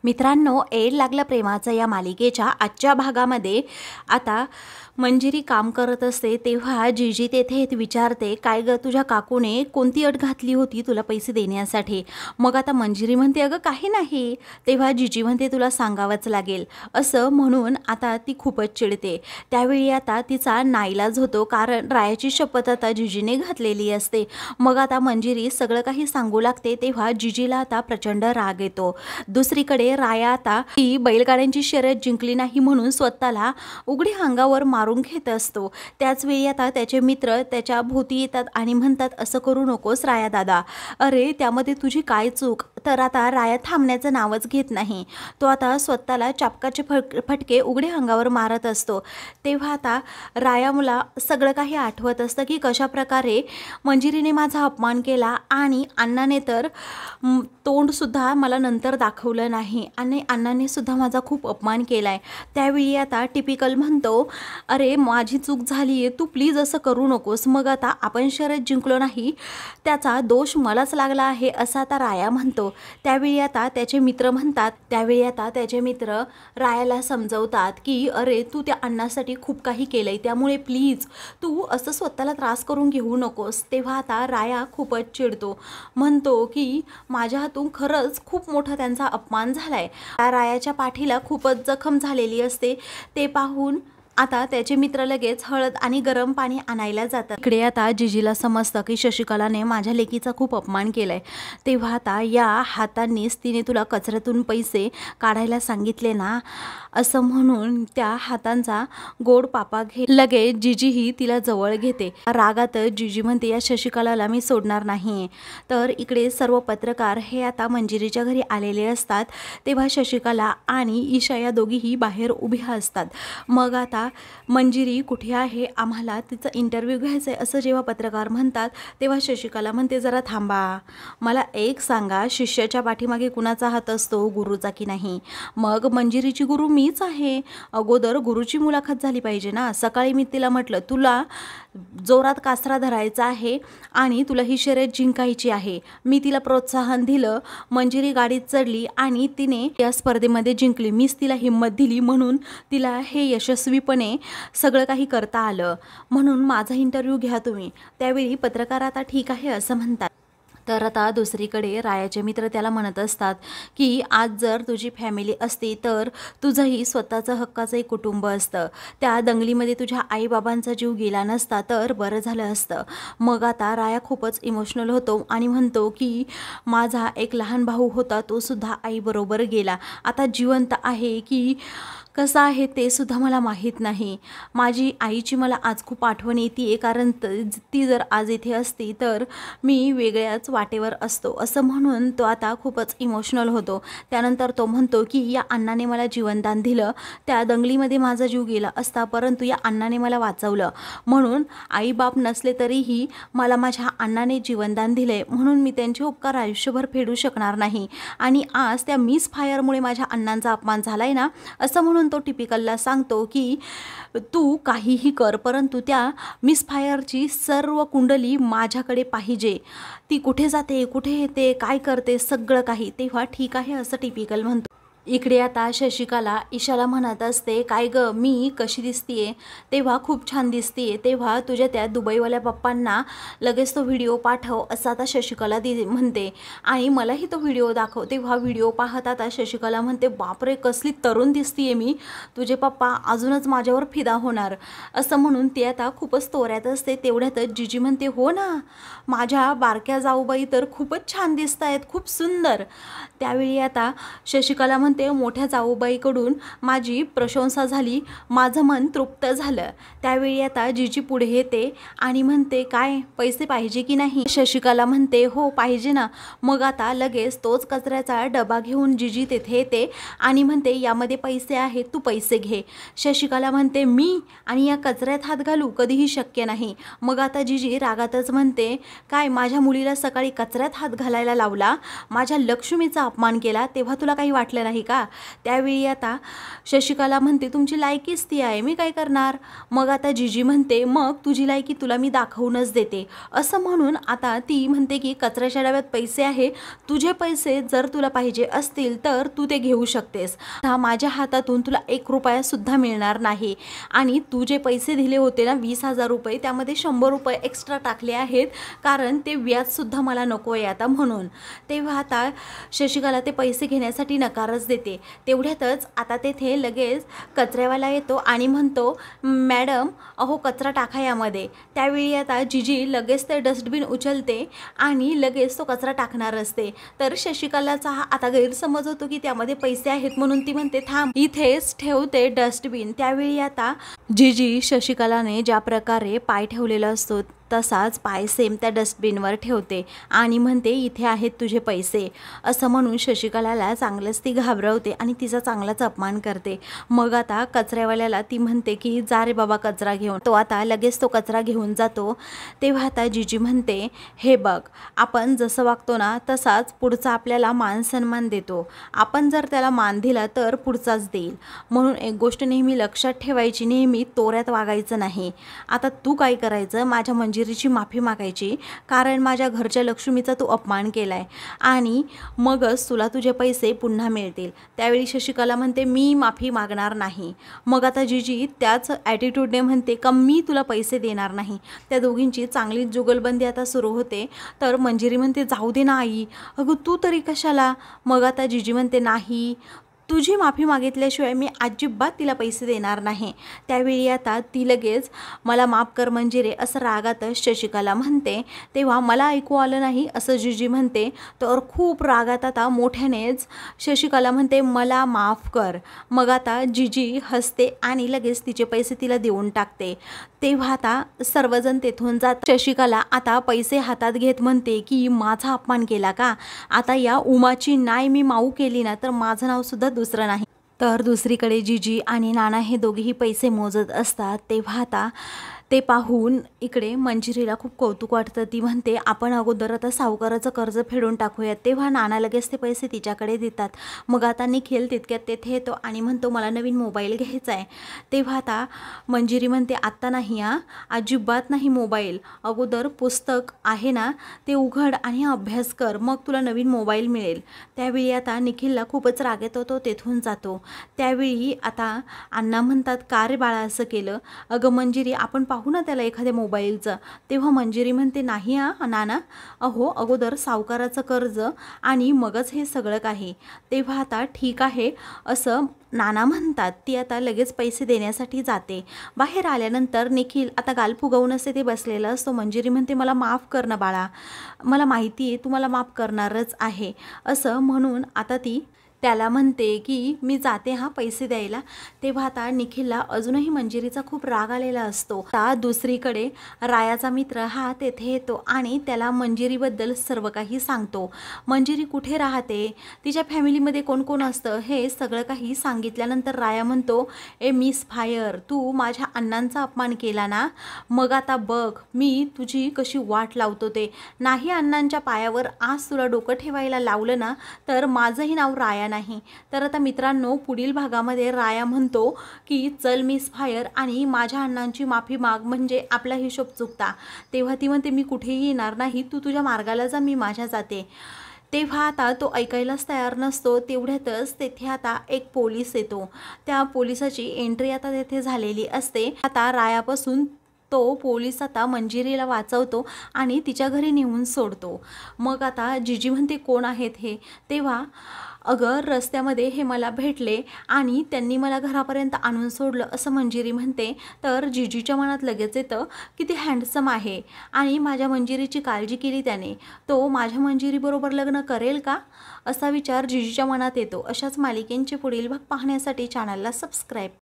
मित्रांनो, एड लागलं प्रेमाचं या मालिकेच्या आजच्या भागामध्ये आता मंजिरी काम करत असते तेव्हा जीजी तेथे विचारते, काय ग तुझ्या काकूने कोणती अट घातली होती तुला पैसे देण्यासाठी? मग आता मंजिरी म्हणते, अगं काही नाही. तेव्हा जीजी म्हणते, तुला सांगावंच लागेल. असं म्हणून आता ती खूपच चिडते. त्यावेळी आता तिचा नाईलाज होतो, कारण रायाची शपथ आता जीजीने घातलेली असते. मग आता मंजिरी सगळं काही सांगू लागते तेव्हा जीजीला आता प्रचंड राग येतो. दुसरीकडे राया आता ती बैलगाड्यांची शर्यत जिंकली नाही म्हणून स्वतःला उघडी अंगावर मारून घेत असतो. त्याच वेळी आता त्याचे मित्र त्याच्या भोवती येतात आणि म्हणतात, असं करू नकोस राया दादा. अरे त्यामध्ये तुझी काय चूक? तर आता राया थांबण्याचं नावच घेत नाही. तो आता स्वतःला चापकाचे फटके उघडे अंगावर मारत असतो. तेव्हा आता राया मला सगळं काही आठवत असतं की कशा प्रकारे मंजिरीने माझा अपमान केला आणि अण्णाने तर तोंडसुद्धा मला नंतर दाखवलं नाही आणि अण्णाने सुद्धा माझा खूप अपमान केला आहे. त्यावेळी आता टिपिकल म्हणतो, अरे माझी चूक झाली आहे, तू प्लीज असं करू नकोस. मग आता आपण शर्यत जिंकलो नाही त्याचा दोष मलाच लागला आहे असं आता राया म्हणतो. त्यावेळी आता त्याचे मित्र रायाला समजवतात की अरे तू त्या अण्णासाठी खूप काही केलंय, त्यामुळे प्लीज तू असं स्वतःला त्रास करून घेऊ नकोस. तेव्हा आता राया खूपच चिडतो, म्हणतो की माझ्या हातून खरंच खूप मोठा त्यांचा अपमान झालाय. रायाच्या पाठीला खूपच जखम झालेली असते. ते पाहून आता त्याचे मित्र लगेच हळद आणि गरम पाणी आणायला जातात. इकडे आता जीजीला समजतं की शशिकलाने माझ्या लेकीचा खूप अपमान केलाय. तेव्हा आता या हातांनीच तिने तुला कचऱ्यातून पैसे काढायला सांगितले ना, असं म्हणून त्या हातांचा गोड पापा लगेच जीजीही तिला जवळ घेते. रागात जीजी म्हणते, या शशिकलाला मी सोडणार नाही. तर इकडे सर्व पत्रकार हे आता मंजिरीच्या घरी आलेले असतात. तेव्हा शशिकला आणि ईशा या दोघीही बाहेर उभ्या असतात. मग आता मंजिरी कुठे आहे, आम्हाला तिचा इंटरव्ह्यू घ्यायचा आहे असं जेव्हा पत्रकार म्हणतात तेव्हा शशिकला म्हणते, जरा थांबा, मला एक सांगा, शिष्याच्या पाठीमागे कुणाचा हात असतो, गुरुचा की नाही? मग मंजिरीची गुरु मीच आहे. अगोदर गुरुची मुलाखत झाली पाहिजे ना. सकाळी मी तिला म्हटलं, तुला जोरात कासरा धरायचा आहे आणि तुला ही शर्यत जिंकायची आहे. मी तिला प्रोत्साहन दिलं. मंजिरी गाडीत चढली आणि तिने या स्पर्धेमध्ये जिंकली. मीच तिला हिंमत दिली म्हणून तिला हे यशस्वीपणे सगळं काही करता आलं. म्हणून माझा इंटरव्ह्यू घ्या तुम्ही. त्यावेळी पत्रकार आता ठीक आहे असं म्हणतात. तर आता दुसरीकडे रायाचे मित्र त्याला म्हणत असतात की आज जर तुझी फॅमिली असती तर तुझंही स्वतःचं हक्काचं कुटुंब असतं. त्या दंगलीमध्ये तुझ्या आईबाबांचा जीव गेला नसता तर बरं झालं असतं. मग आता राया खूपच इमोशनल होतो आणि म्हणतो की माझा एक लहान भाऊ होता, तो सुद्धा आईबरोबर गेला. आता जिवंत आहे की कसं आहे ते सुद्धा मला माहीत नाही. माझी आईची मला आज खूप आठवण येते, कारण ती जर आज इथे असती तर मी वेगळ्याच वाटेवर असतो. असं म्हणून तो आता खूपच इमोशनल होतो. त्यानंतर तो म्हणतो की या अण्णाने मला जीवनदान दिलं. त्या दंगलीमध्ये माझा जीव गेला असता परंतु या अण्णाने मला वाचवलं. म्हणून आईबाप नसले तरीही मला माझ्या अण्णाने जीवनदान दिले, म्हणून मी त्यांचे उपकार आयुष्यभर फेडू शकणार नाही. आणि आज त्या मिस फायरमुळे माझ्या अण्णांचा अपमान झालाय ना, असं म्हणून तो टिपिकलला सांगतो की तू काहीही कर परंतु त्या मिस फायरची सर्व कुंडली माझ्याकडे पाहिजे. ती कुठे जाते, कुठे येते, काय करते, सगळं काही. तेव्हा ठीक आहे असं टिपिकल म्हणतो. इकडे आता शशिकला ईशाला म्हणत असते, काय ग मी कशी दिसतीये? तेव्हा खूप छान दिसतीये. तेव्हा तुझ्या त्या दुबईवाल्या पप्पांना लगेच तो व्हिडिओ पाठव असं आता शशिकला म्हणते आणि मलाही तो व्हिडिओ दाखव. तेव्हा व्हिडिओ पाहत आता शशिकला म्हणते, बापरे कसली तरुण दिसतीये मी, तुझे पप्पा अजूनच माझ्यावर फिदा होणार. असं म्हणून ती आता खूपच तोऱ्यात असते. तेवढ्यातच जीजी म्हणते, हो ना, माझ्या बारक्या जाऊबाई तर खूपच छान दिसत आहेत, खूप सुंदर. त्यावेळी आता शशिकला म्हणते, मोठ्या जाऊबाईकडून माझी प्रशंसा झाली, माझं मन तृप्त झालं. त्यावेळी आता जीजी पुढे येते आणि म्हणते, काय पैसे पाहिजे की नाही? शशिकला म्हणते, हो पाहिजे ना. मग आता लगेच तोच कचऱ्याचा डबा घेऊन जीजी तेथे येते आणि म्हणते, यामध्ये पैसे आहेत, तू पैसे घे. शशिकला म्हणते, मी आणि या कचऱ्यात हात घालू? कधीही शक्य नाही. मग आता जीजी रागातच म्हणते, काय माझ्या मुलीला सकाळी कचऱ्यात हात घालायला लावला, माझ्या लक्ष्मीचा अपमान केला, तेव्हा तुला काही वाटलं नाही आहे का? त्यावेळी आता शशिकला म्हणते तुमची लायकीच ती आहे, मी काय करणार? मग आता जिजी म्हणते मग तुझी लायकी तुला मी दाखवूनच देते. असं म्हणून आता ती म्हणते की कचऱ्याच्या डब्यात पैसे आहे, तुझे पैसे जर तुला पाहिजे असतील तर तू ते घेऊ शकतेस. माझ्या हातातून तुला 1 रुपया सुद्धा मिळणार नाही आणि तू जे पैसे दिले होते ना 20,000 रुपये, त्यामध्ये 100 रुपये एक्स्ट्रा टाकले आहेत कारण ते व्याजसुद्धा मला नको आहे आता म्हणून. तेव्हा आता शशिकला ते पैसे घेण्यासाठी नकारच देते. तेवढ्यातच आता तेथे लगेच कचऱ्यावाला येतो आणि म्हणतो मॅडम अहो कचरा टाका यामध्ये. त्यावेळी आता जिजी लगेच ते डस्टबिन उचलते आणि लगेच तो कचरा टाकणार असते. तर शशिकलाचा हा आता गैरसमज होतो की त्यामध्ये पैसे आहेत म्हणून ती म्हणते थांब इथेच ठेवते डस्टबिन. त्यावेळी आता जिजी शशिकलाने ज्या प्रकारे पाय ठेवलेला असतो तसाच पाय सेम त्या डस्टबिनवर ठेवते आणि म्हणते इथे आहेत तुझे पैसे. असं म्हणून शशिकलाला चांगलंच ती घाबरवते आणि तिचा चांगलाच अपमान करते. मग आता कचऱ्यावाल्याला ती म्हणते की जा रे बाबा कचरा घेऊन. तो आता लगेच तो कचरा घेऊन जातो. तेव्हा आता जिजी म्हणते हे बघ आपण जसं वागतो ना तसाच पुढचा आपल्याला मान सन्मान देतो. आपण जर त्याला मान दिला तर पुढचाच देईल. म्हणून एक गोष्ट नेहमी लक्षात ठेवायची, नेहमी तोऱ्यात वागायचं नाही. आता तू काय करायचं, माझ्या मंजिरीची माफी मागायची कारण माझ्या घरच्या लक्ष्मीचा तू अपमान केलाय आणि मगच तुला तुझे पैसे पुन्हा मिळतील. त्यावेळी शशिकला म्हणते मी माफी मागणार नाही. मग आता जिजी त्याच ॲटिट्यूडने म्हणते का मी तुला पैसे देणार नाही. त्या दोघींची चांगली जुगलबंदी आता सुरू होते. तर मंजिरी म्हणते जाऊ दे ना आई, अगं तू तरी कशाला. मग आता जिजी म्हणते नाही तुझी माफी मागितल्याशिवाय मी अजिबात तिला पैसे देणार नाही. त्यावेळी आता ती लगेच मला माफ कर मंजिरे असं रागातच शशिकला म्हणते. तेव्हा मला ऐकू आलं नाही असं जिजी म्हणते. तर खूप रागात आता मोठ्यानेच शशिकला म्हणते मला माफ कर. मग आता जिजी हसते आणि लगेच तिचे पैसे तिला देऊन टाकते. तेव्हा आता सर्वजण तेथून जात. शशिकला आता पैसे हातात घेत म्हणते की माझा अपमान केला का, आता या उमाची नाही मी माऊ केली ना तर माझं नाव सुद्धा दुसरं नाही. तर दुसरीकडे जिजी आणि नाना हे दोघेही पैसे मोजत असतात. तेव्हा आता ते पाहून इकडे मंजिरीला खूप कौतुक वाटतं. ती म्हणते आपण अगोदर आता सावकाराचं कर्ज फेडून टाकूयात. तेव्हा नाना लगेच ते पैसे तिच्याकडे देतात. मग आता निखिल तितक्यात तेथे येतो आणि म्हणतो मला नवीन मोबाईल घ्यायचा आहे. तेव्हा आता मंजिरी म्हणते आत्ता नाही हा, अजिबात नाही मोबाईल, अगोदर पुस्तक आहे ना ते उघड आणि अभ्यास कर मग तुला नवीन मोबाईल मिळेल. त्यावेळी आता निखिलला खूपच राग येतो, तो तेथून जातो. त्यावेळी आता अण्णा म्हणतात का रे बाळा असं केलं. अगं मंजिरी आपण पाहू ना त्याला एखाद्या मोबाईलचं. तेव्हा मंजिरी म्हणते नाही हा नाना, अहो अगोदर सावकाराचं कर्ज आणि मगच हे सगळं काही. तेव्हा आता ठीक आहे असं नाना म्हणतात. ती आता लगेच पैसे देण्यासाठी जाते. बाहेर आल्यानंतर निखिल आता गाल फुगवून असे ते बसलेलं असतो. मंजिरी म्हणते मला माफ कर ना बाळा, मला माहिती आहे तू मला माफ करणारच आहे. असं म्हणून आता ती त्याला म्हणते की मी जाते हा पैसे द्यायला. तेव्हा आता निखिलला अजूनही मंजिरीचा खूप राग आलेला असतो. आता दुसरीकडे रायाचा मित्र हा तेथे येतो आणि त्याला मंजिरीबद्दल सर्व काही सांगतो. मंजिरी कुठे राहते, तिच्या फॅमिलीमध्ये कोण कोण असतं हे सगळं काही सांगितल्यानंतर राया म्हणतो ए मिस फायर, तू माझ्या अण्णांचा अपमान केला ना, मग आता बघ मी तुझी कशी वाट लावतो ते. नाही अण्णांच्या पायावर आज तुला डोकं ठेवायला लावलं ना तर माझंही नाव राया नाही. तर आता मित्रांनो पुढील भागामध्ये राया म्हणतो की चल मिस फायर आणि माझ्या अण्णांची माफी माग म्हणजे आपला हिशोब चुकता. तेव्हा ती म्हणते मी कुठेही येणार नाही, तू तुझ्या मार्गाला जा, मी माझ्या जाते. तेव्हा आता तो ऐकायलाच तयार नसतो. तेवढ्यातच तेथे आता एक पोलीस येतो. त्या पोलिसाची एंट्री आता तेथे झालेली असते. आता रायापासून तो पोलीस आता मंजिरीला वाचवतो आणि तिच्या घरी नेऊन सोडतो. मग आता जिजी म्हणते कोण आहेत हे. तेव्हा अगं रस्त्यामध्ये हे मला भेटले आणि त्यांनी मला घरापर्यंत आणून सोडलं असं मंजिरी म्हणते. तर जिजीच्या मनात लगेच येतं की ते हँडसम आहे आणि माझ्या मंजिरीची काळजी केली त्याने, तो माझ्या मंजिरीबरोबर लग्न करेल का असा विचार जिजीच्या मनात येतो. अशाच मालिकेंचे पुढील भाग पाहण्यासाठी चॅनलला सबस्क्राईब